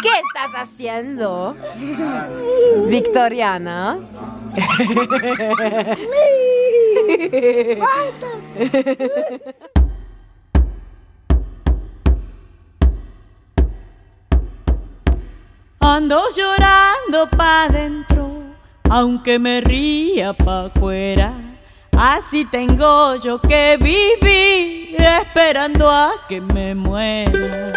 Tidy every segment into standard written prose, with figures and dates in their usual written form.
¿Qué estás haciendo? Victoriana. Ando llorando pa' dentro, aunque me ría pa' afuera. Así tengo yo que vivir, esperando a que me muera.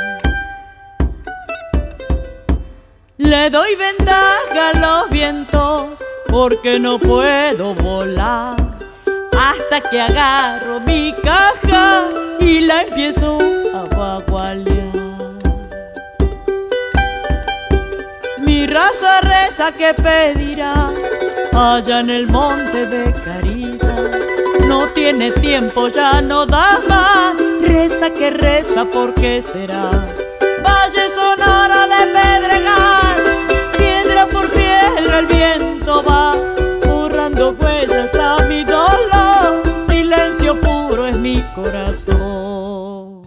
Le doy ventaja a los vientos, porque no puedo volar, hasta que agarro mi caja y la empiezo a bagualear. Mi raza reza que pedirá allá en el monte de Caridad. No tiene tiempo, ya no da más. Reza que reza, ¿por qué será? Valle Sonora de Pedregal, piedra por piedra el viento va, borrando huellas a mi dolor. Silencio puro es mi corazón.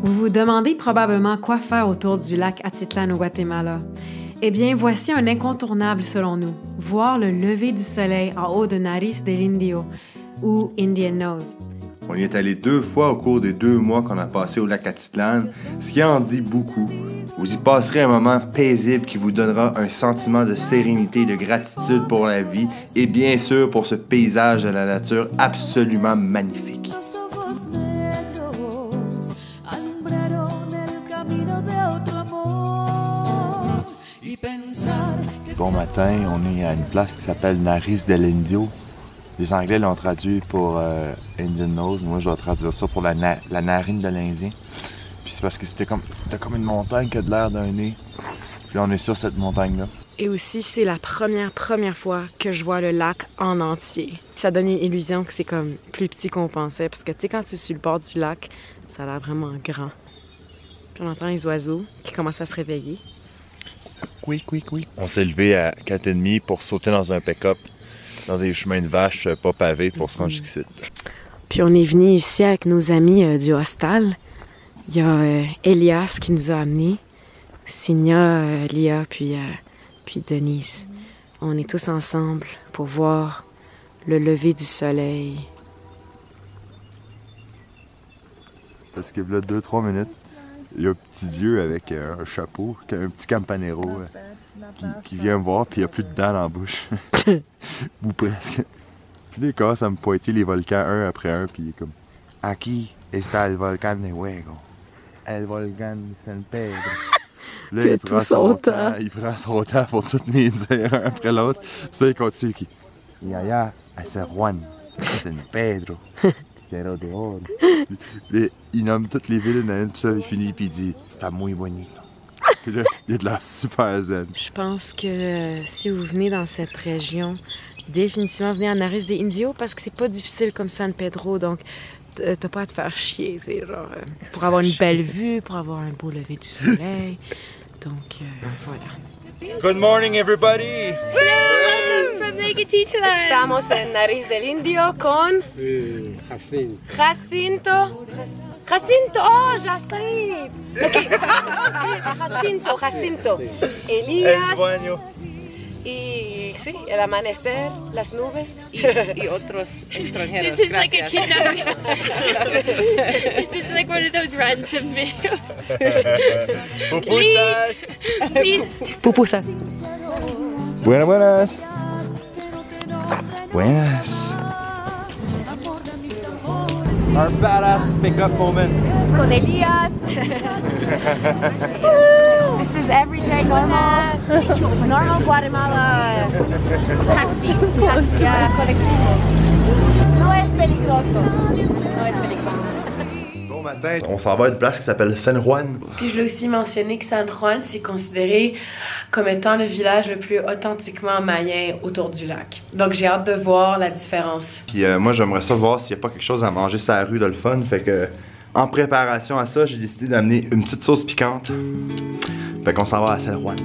Vous vous demandez probablement quoi faire autour du lac Atitlán au Guatemala. Eh bien, voici un incontournable selon nous, voir le lever du soleil en haut de Nariz del Indio, ou Indian Nose. On y est allé 2 fois au cours des 2 mois qu'on a passé au lac Atitlán, ce qui en dit beaucoup. Vous y passerez un moment paisible qui vous donnera un sentiment de sérénité et de gratitude pour la vie et bien sûr pour ce paysage de la nature absolument magnifique. Bon matin, on est à une place qui s'appelle Nariz del Indio. Les Anglais l'ont traduit pour Indian Nose. Moi, je vais traduire ça pour la narine de l'Indien. Puis c'est parce que c'était comme une montagne qui a de l'air d'un nez. Puis on est sur cette montagne-là. Et aussi, c'est la première fois que je vois le lac en entier. Ça donne une illusion que c'est comme plus petit qu'on pensait. Parce que tu sais, quand tu es sur le bord du lac, ça a l'air vraiment grand. Puis on entend les oiseaux qui commencent à se réveiller. Oui. On s'est levé à 4h30 pour sauter dans un pick-up, dans des chemins de vache pas pavés pour se rendre jusqu'ici. Puis on est venu ici avec nos amis du hostel. Il y a Elias qui nous a amenés, Signa, Lia, puis Denise. On est tous ensemble pour voir le lever du soleil. Parce que là, 2-3 minutes, il y a un petit vieux avec un chapeau, un petit campanero qui vient me voir, puis il n'y a plus de dents dans la bouche. Ou presque. Puis là, il commence à me pointer les volcans un après un, puis il est comme « Aquí está el volcán de Fuego, el volcán de San Pedro. » Là, il prend son temps. Il prend son temps pour toutes les dire un après l'autre. Puis ça, il continue qui « Y allá a San Juan, San Pedro. » Il nomme toutes les villes, puis ça, il finit, puis il dit « C'est muy bonito. » Puis là, il y a de la super zen. Je pense que si vous venez dans cette région, définitivement venez à Nariz del Indio parce que c'est pas difficile comme San Pedro, donc t'as pas à te faire chier, c'est genre pour avoir une belle vue, pour avoir un beau lever du soleil. Donc voilà. Good morning, everybody! Estamos en Nariz del Indio con Jacinto. Jacinto, oh, Jacinto. Okay. Jacinto. Elías. Y sí, el amanecer, las nubes y otros extranjeros. This is like a kidnapping. This is like one of those ransom videos. Please. Pupusas. Buenas. Buenas. Our badass pick-up moment. Con Elías. This is everyday normal Guatemala. Taxi colectivo. No es peligroso. Bon matin, on s'en va à une place qui s'appelle San Juan. Puis je l'ai aussi mentionné que San Juan, c'est considéré comme étant le village le plus authentiquement mayen autour du lac. Donc j'ai hâte de voir la différence. Puis moi, j'aimerais ça voir s'il n'y a pas quelque chose à manger sur la rue de le fun. Fait que, en préparation à ça, j'ai décidé d'amener une petite sauce piquante. Fait qu'on s'en va à San Juan.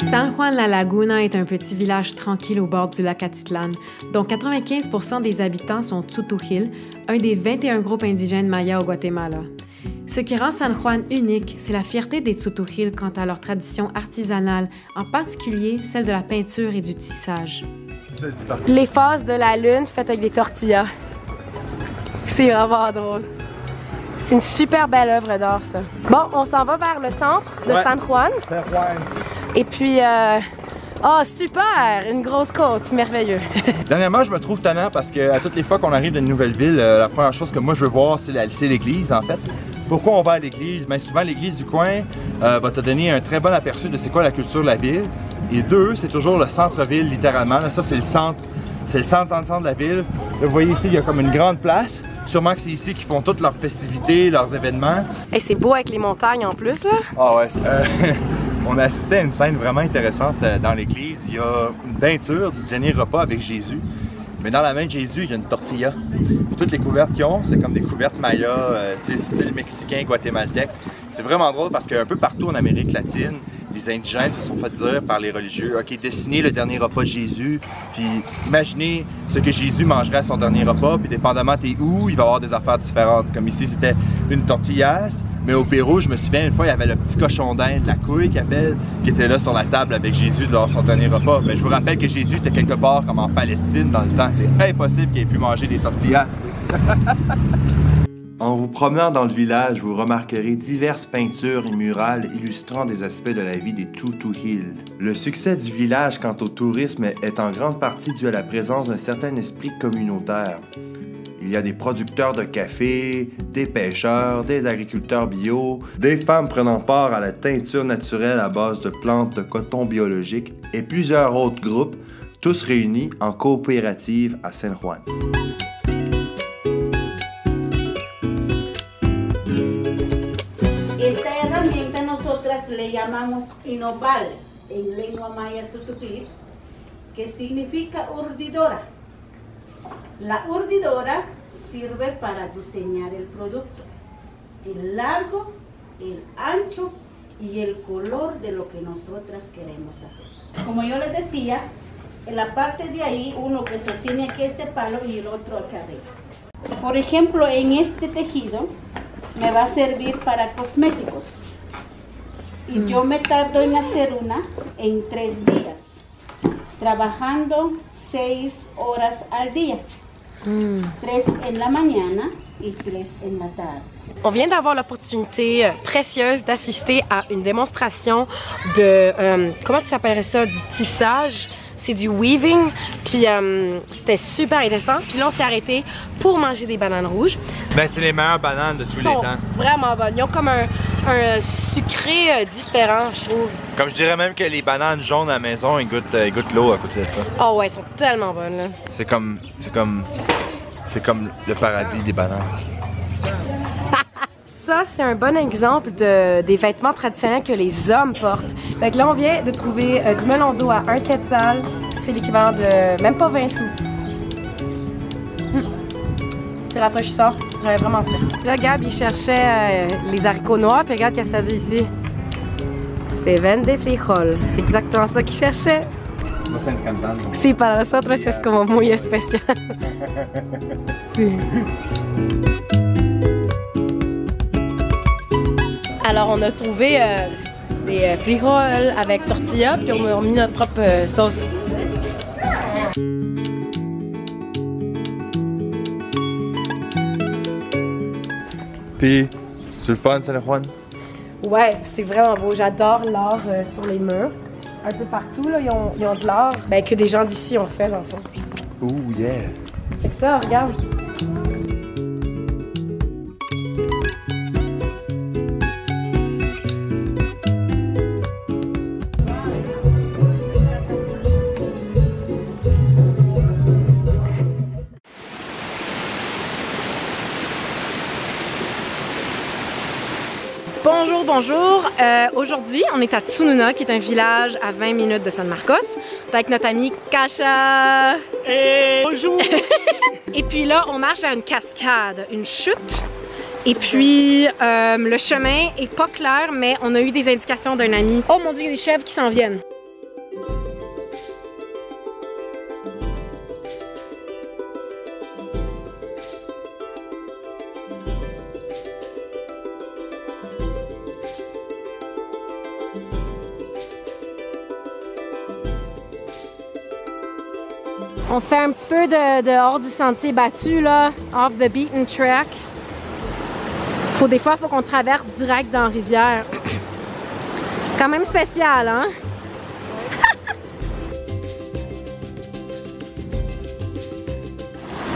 San Juan La Laguna est un petit village tranquille au bord du lac Atitlán, dont 95% des habitants sont Tzotzil, un des 21 groupes indigènes mayas au Guatemala. Ce qui rend San Juan unique, c'est la fierté des Tzotzil quant à leur tradition artisanale, en particulier celle de la peinture et du tissage. Les phases de la lune faites avec des tortillas. C'est vraiment drôle. C'est une super belle œuvre d'art, ça. Bon, on s'en va vers le centre de San Juan. San Juan. Et puis, oh super! Une grosse côte, merveilleux. Dernièrement, je me trouve tannant parce que à toutes les fois qu'on arrive dans une nouvelle ville, la première chose que moi je veux voir, c'est l'église en fait. Pourquoi on va à l'église? Bien souvent, l'église du coin va te donner un très bon aperçu de c'est quoi la culture de la ville. Et deux, c'est toujours le centre-ville, littéralement. Là, ça, c'est le centre de la ville. Là, vous voyez ici, il y a comme une grande place. Sûrement que c'est ici qu'ils font toutes leurs festivités, leurs événements. Hey, c'est beau avec les montagnes en plus, là. Ah ouais. On a assisté à une scène vraiment intéressante dans l'église. Il y a une peinture du dernier repas avec Jésus. Mais dans la main de Jésus, il y a une tortilla. Et toutes les couvertes qu'ils ont, c'est comme des couvertes mayas, style mexicain, guatémaltèque. C'est vraiment drôle parce qu'un peu partout en Amérique latine, les indigènes se sont fait dire par les religieux, ok, dessinez le dernier repas de Jésus, puis imaginez ce que Jésus mangerait à son dernier repas, puis dépendamment t'es où, il va y avoir des affaires différentes. Comme ici, c'était une tortillasse, mais au Pérou, je me souviens, une fois, il y avait le petit cochon d'Inde, la couille qui était là sur la table avec Jésus lors de son dernier repas. Mais je vous rappelle que Jésus était quelque part comme en Palestine dans le temps. C'est impossible qu'il ait pu manger des tortillas. En vous promenant dans le village, vous remarquerez diverses peintures et murales illustrant des aspects de la vie des Tzotzil. Le succès du village quant au tourisme est en grande partie dû à la présence d'un certain esprit communautaire. Il y a des producteurs de café, des pêcheurs, des agriculteurs bio, des femmes prenant part à la teinture naturelle à base de plantes de coton biologique et plusieurs autres groupes, tous réunis en coopérative à San Juan. Esta herramienta nosotras le llamamos inopal en lengua maya Tzotzil, que significa urdidora. La urdidora sirve para diseñar el producto, el largo, el ancho y el color de lo que nosotras queremos hacer. Como yo les decía, en la parte de ahí uno que sostiene aquí este palo y el otro acá arriba. Por ejemplo, en este tejido me va a servir para cosméticos y yo me tardo en hacer una en 3 días, trabajando 6 horas al día. 3 en la mañana et 3 en la tarde. On vient d'avoir l'opportunité précieuse d'assister à une démonstration de, comment tu appellerais ça, du tissage. C'est du weaving, puis c'était super intéressant. Puis là, on s'est arrêté pour manger des bananes rouges. Ben, c'est les meilleures bananes de tous les temps. Vraiment bonnes. Ils ont comme un sucré différent, je trouve. Comme je dirais même que les bananes jaunes à la maison, ils goûtent l'eau à côté de ça. Oh ouais, elles sont tellement bonnes, là. C'est comme le paradis des bananes. Ça, c'est un bon exemple des vêtements traditionnels que les hommes portent. Fait que là, on vient de trouver du melon d'eau à 1 quetzal. C'est l'équivalent de même pas 20 sous. C'est rafraîchissant. J'avais vraiment faim. Là, Gab, il cherchait les haricots noirs. Puis regarde ce que ça dit ici. C'est vende frijol. C'est exactement ça qu'il cherchait. Sí, para nosotros es como muy especial. Sí. Alors, on a trouvé des frijoles avec tortilla, puis on a mis notre propre sauce. Puis, c'est le fun, San Juan? Ouais, c'est vraiment beau. J'adore l'art sur les murs. Un peu partout, là, ils ont de l'art que des gens d'ici ont fait, dans le fond. Ouh, yeah! C'est que ça, regarde. Bonjour, bonjour. Aujourd'hui, on est à Tsununa, qui est un village à 20 minutes de San Marcos. On est avec notre amie Kasha. Et bonjour. Et puis là, on marche vers une cascade, une chute. Et puis, le chemin est pas clair, mais on a eu des indications d'un ami. Oh mon Dieu, il y a des chèvres qui s'en viennent. On fait un petit peu de hors du sentier battu, là, off the beaten track. Des fois, il faut qu'on traverse direct dans la rivière. Quand même spécial, hein?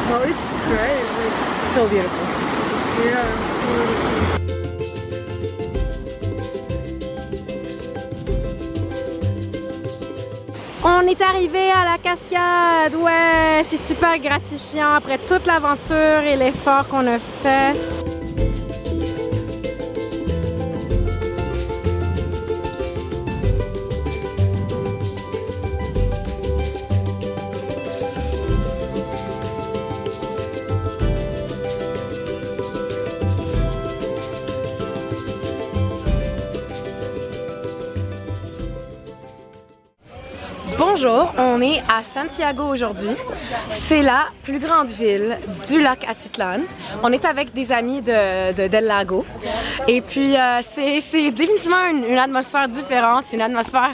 Oh, it's great. Like, So beautiful. yeah, so On est arrivé à la cascade. Ouais, c'est super gratifiant après toute l'aventure et l'effort qu'on a fait. Bonjour, on est à Santiago aujourd'hui. C'est la plus grande ville du lac Atitlan. On est avec des amis de Del Lago. Et puis, c'est définitivement une atmosphère différente. C'est une atmosphère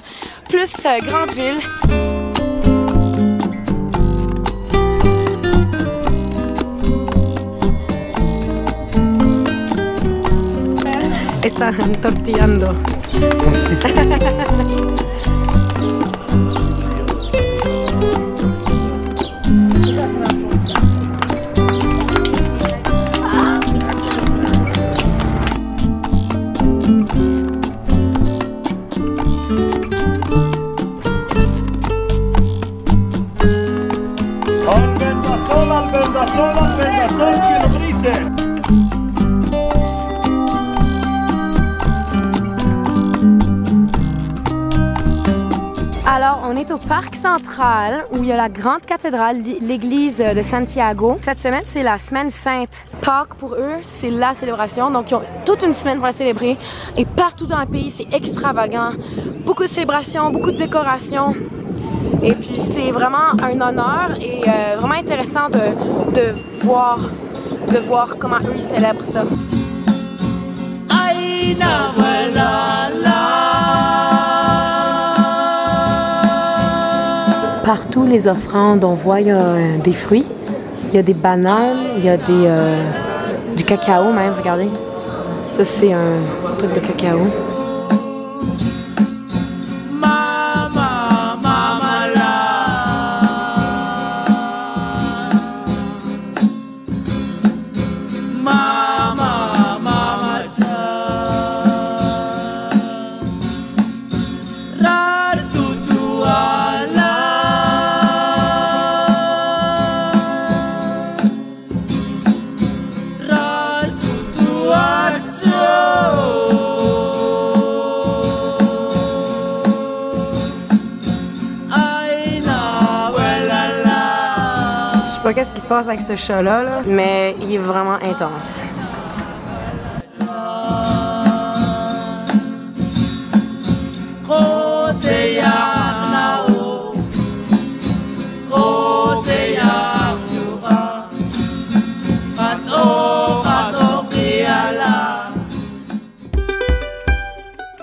plus grande ville. Están tortillando. Alors, on est au parc central où il y a la grande cathédrale, l'église de Santiago. Cette semaine, c'est la semaine sainte. Pâques, pour eux, c'est la célébration. Donc, ils ont toute une semaine pour la célébrer. Et partout dans le pays, c'est extravagant. Beaucoup de célébrations, beaucoup de décorations. Et puis, c'est vraiment un honneur et vraiment intéressant de voir comment eux, ils célèbrent ça. Partout les offrandes, on voit il y a des fruits, il y a des bananes, il y a du cacao même, regardez. Ça c'est un truc de cacao. Je sais pas qu'est-ce qui se passe avec ce chat-là, là, mais il est vraiment intense.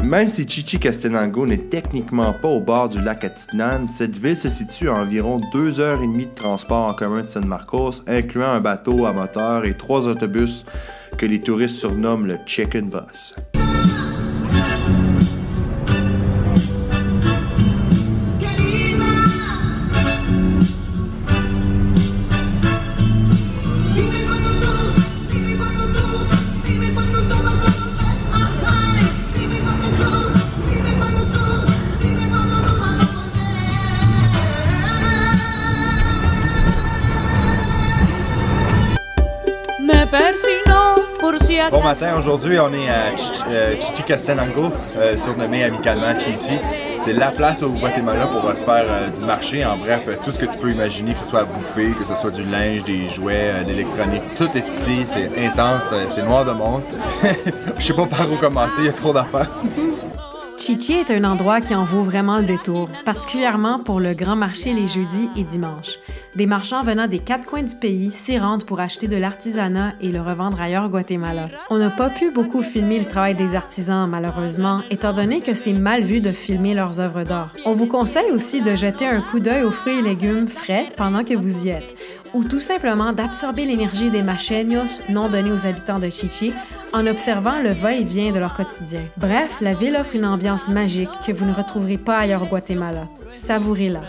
Même si Chichicastenango n'est techniquement pas au bord du lac Atitlan, cette ville se situe à environ 2h30 de transport en commun de San Marcos, incluant un bateau à moteur et 3 autobus que les touristes surnomment le Chicken Bus. Bon matin, aujourd'hui on est à Chichicastenango, surnommé amicalement Chichi. C'est la place au Guatemala pour se faire du marché, en bref, tout ce que tu peux imaginer, que ce soit à bouffer, que ce soit du linge, des jouets, de l'électronique, tout est ici, c'est intense, c'est noir de monde. Je sais pas par où commencer, il y a trop d'affaires. Chichi est un endroit qui en vaut vraiment le détour, particulièrement pour le grand marché les jeudis et dimanches. Des marchands venant des 4 coins du pays s'y rendent pour acheter de l'artisanat et le revendre ailleurs au Guatemala. On n'a pas pu beaucoup filmer le travail des artisans, malheureusement, étant donné que c'est mal vu de filmer leurs œuvres d'art. On vous conseille aussi de jeter un coup d'œil aux fruits et légumes frais pendant que vous y êtes, ou tout simplement d'absorber l'énergie des macheños non donnée aux habitants de Chichi en observant le va-et-vient de leur quotidien. Bref, la ville offre une ambiance magique que vous ne retrouverez pas ailleurs au Guatemala. Savourez-la.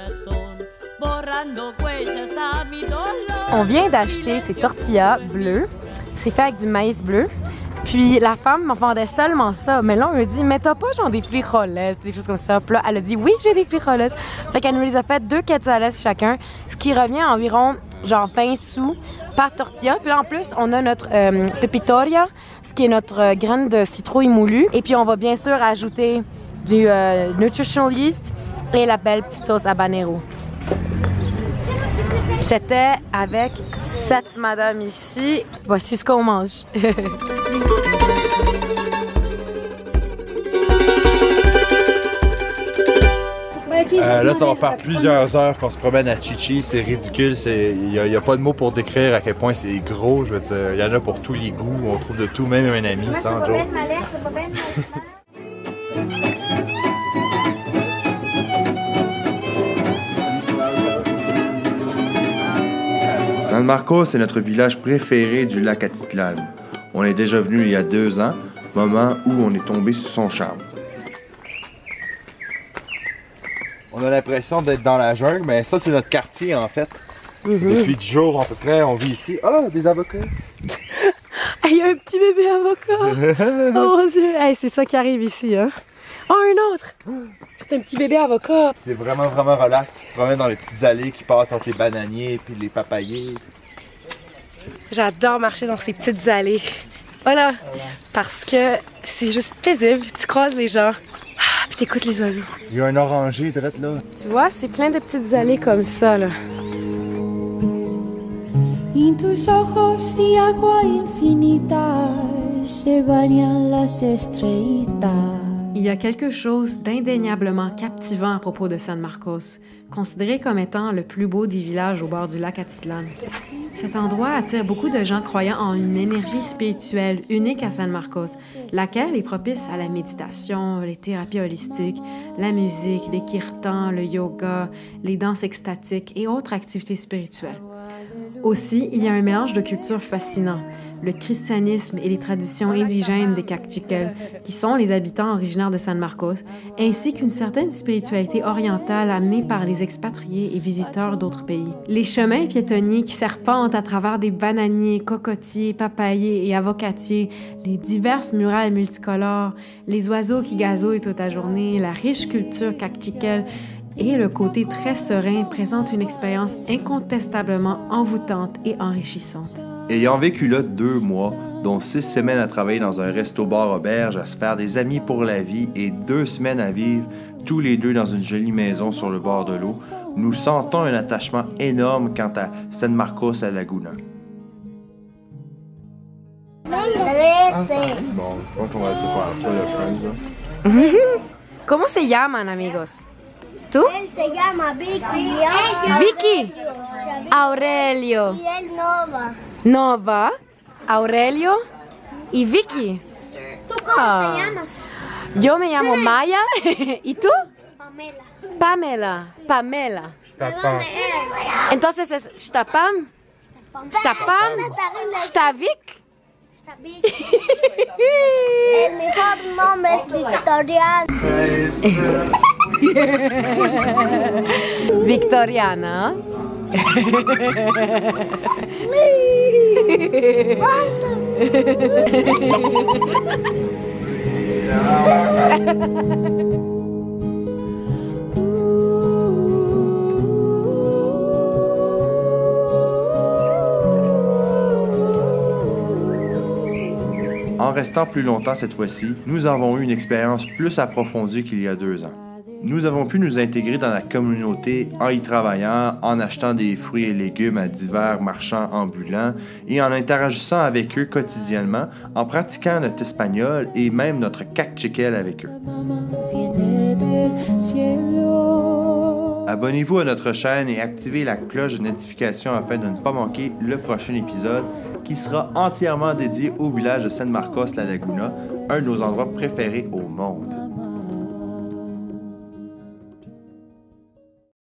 On vient d'acheter ces tortillas bleues. C'est fait avec du maïs bleu. Puis la femme m'en vendait seulement ça. Mais là, on me dit, mais t'as pas genre des frijoles, des choses comme ça. Puis là, elle a dit, oui, j'ai des frijoles. Fait qu'elle nous les a fait 2 quetzales chacun, ce qui revient à environ genre 20 sous par tortilla. Puis là, en plus, on a notre pepitoria, ce qui est notre graine de citrouille moulue. Et puis, on va bien sûr ajouter du nutritional yeast et la belle petite sauce habanero. C'était avec cette madame ici. Voici ce qu'on mange. Là, ça va faire plusieurs heures qu'on se promène à Chichi. C'est ridicule. Il n'y a pas de mots pour décrire à quel point c'est gros. Je veux dire, il y en a pour tous les goûts. On trouve de tout, même un ami, sans joke. San Marcos est notre village préféré du lac Atitlan. On est déjà venu il y a 2 ans, moment où on est tombé sous son charme. On a l'impression d'être dans la jungle, mais ça, c'est notre quartier, en fait. Depuis 10 jours, à peu près, on vit ici. Ah, des avocats! Il y a un petit bébé avocat! Oh mon Dieu! Hey, c'est ça qui arrive ici, hein? Oh, un autre! C'est un petit bébé avocat! C'est vraiment, vraiment relax. Tu te promènes dans les petites allées qui passent entre les bananiers et les papayers. J'adore marcher dans ces petites allées. Voilà! Parce que c'est juste paisible. Tu croises les gens. Ah, puis t'écoutes les oiseaux. Il y a un oranger direct là. Tu vois, c'est plein de petites allées comme ça, là. En tus ojos de agua infinita se bañan las estrellitas. Il y a quelque chose d'indéniablement captivant à propos de San Marcos, considéré comme étant le plus beau des villages au bord du lac Atitlan. Cet endroit attire beaucoup de gens croyant en une énergie spirituelle unique à San Marcos, laquelle est propice à la méditation, les thérapies holistiques, la musique, les kirtans, le yoga, les danses extatiques et autres activités spirituelles. Aussi, il y a un mélange de cultures fascinant, le christianisme et les traditions indigènes des Kaqchikel, qui sont les habitants originaires de San Marcos, ainsi qu'une certaine spiritualité orientale amenée par les expatriés et visiteurs d'autres pays. Les chemins piétonniers qui serpentent à travers des bananiers, cocotiers, papayers et avocatiers, les diverses murales multicolores, les oiseaux qui gazouillent toute la journée, la riche culture Kaqchikel et le côté très serein présentent une expérience incontestablement envoûtante et enrichissante. Ayant vécu là 2 mois, dont 6 semaines à travailler dans un resto-bar auberge, à se faire des amis pour la vie et 2 semaines à vivre tous les deux dans une jolie maison sur le bord de l'eau, nous sentons un attachement énorme quant à San Marcos à Laguna. Bon, je pense qu'on va être pour la friends, là. ¿Cómo se llaman, amigos? ¿Tú? Él se llama Vicky. Vicky. Aurelio. Y él Nova. Nova, Aurelio y Vicky. ¿Tú cómo te llamas? Yo me llamo Maya. ¿Y tú? Pamela. Pamela. Pamela. ¿De dónde eres? Entonces es Shtapam. Shtapam. Shtavik. El mejor nombre es Victoriano. Victoriana. En restant plus longtemps cette fois-ci, nous avons eu une expérience plus approfondie qu'il y a 2 ans. Nous avons pu nous intégrer dans la communauté en y travaillant, en achetant des fruits et légumes à divers marchands ambulants et en interagissant avec eux quotidiennement, en pratiquant notre espagnol et même notre Kaqchikel avec eux. cielo. Abonnez-vous à notre chaîne et activez la cloche de notification afin de ne pas manquer le prochain épisode qui sera entièrement dédié au village de San Marcos La Laguna, un de nos endroits préférés au monde.